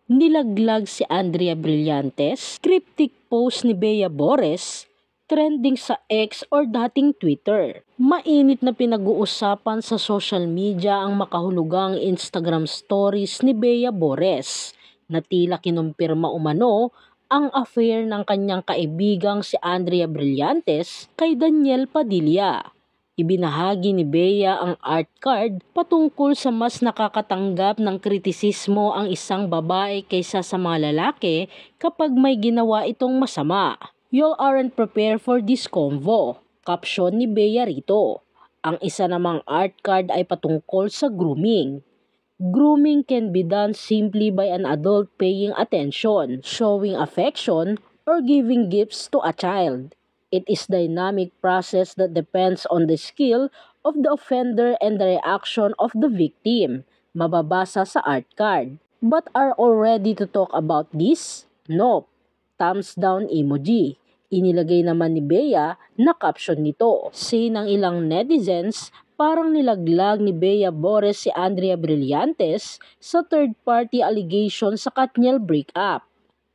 Nilaglag si Andrea Brillantes, cryptic post ni Bea Bores, trending sa X or dating Twitter. Mainit na pinag-uusapan sa social media ang makahulugang Instagram stories ni Bea Bores na tila kinumpirma umano ang affair ng kanyang kaibigang si Andrea Brillantes kay Daniel Padilla. Ibinahagi ni Bea ang art card patungkol sa mas nakakatanggap ng kritisismo ang isang babae kaysa sa mga lalaki kapag may ginawa itong masama. "You aren't prepared for this convo," caption ni Bea rito. Ang isa namang art card ay patungkol sa grooming. "Grooming can be done simply by an adult paying attention, showing affection, or giving gifts to a child. It is a dynamic process that depends on the skill of the offender and the reaction of the victim," mababasa sa art card. "But are all ready to talk about this? Nope. Thumbs down emoji." Inilagay naman ni Bea na caption nito. Say ng ilang netizens, parang nilaglag ni Bea Bores si Andrea Brillantes sa third-party allegation sa Katniel breakup.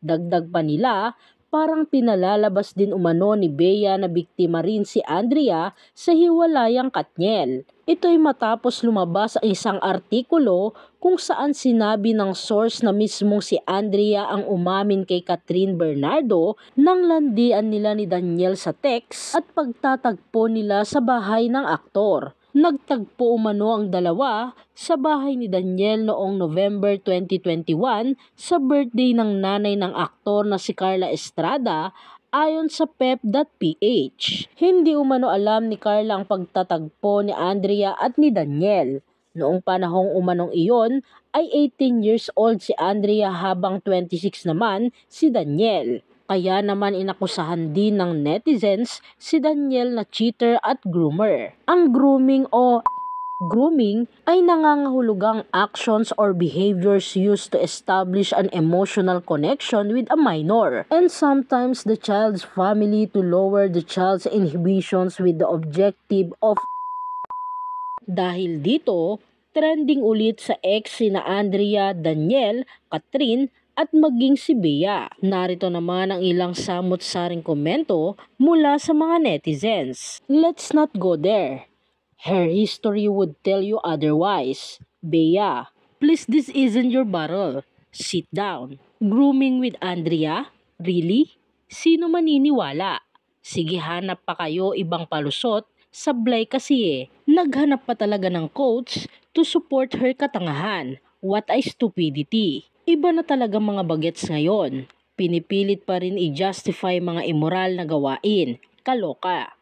Dagdag pa nila, parang pinalalabas din umano ni Bea na biktima rin si Andrea sa hiwalayang Katniel. Ito'y matapos lumabas ang isang artikulo kung saan sinabi ng source na mismong si Andrea ang umamin kay Catherine Bernardo nang landian nila ni Daniel sa text at pagtatagpo nila sa bahay ng aktor. Nagtagpo umano ang dalawa sa bahay ni Daniel noong November 2021 sa birthday ng nanay ng aktor na si Carla Estrada ayon sa pep.ph. Hindi umano alam ni Carla ang pagtatagpo ni Andrea at ni Daniel. Noong panahong umanong iyon ay 18 years old si Andrea habang 26 naman si Daniel. Kaya naman inakusahan din ng netizens si Daniel na cheater at groomer. Ang grooming o grooming ay nangangahulugang actions or behaviors used to establish an emotional connection with a minor and sometimes the child's family to lower the child's inhibitions with the objective of. Dahil dito, trending ulit sa ex sina Andrea, Daniel, Catherine at maging si Bea. Narito naman ang ilang samot-saring komento mula sa mga netizens. "Let's not go there. Her history would tell you otherwise. Bea, please, this isn't your battle. Sit down. Grooming with Andrea? Really? Sino maniniwala? Sige, hanap pa kayo ibang palusot. Sablay kasi Naghanap pa talaga ng coach to support her katangahan. What a stupidity." Iba na talaga mga bagets ngayon. Pinipilit pa rin i-justify mga immoral na gawain. Kaloka.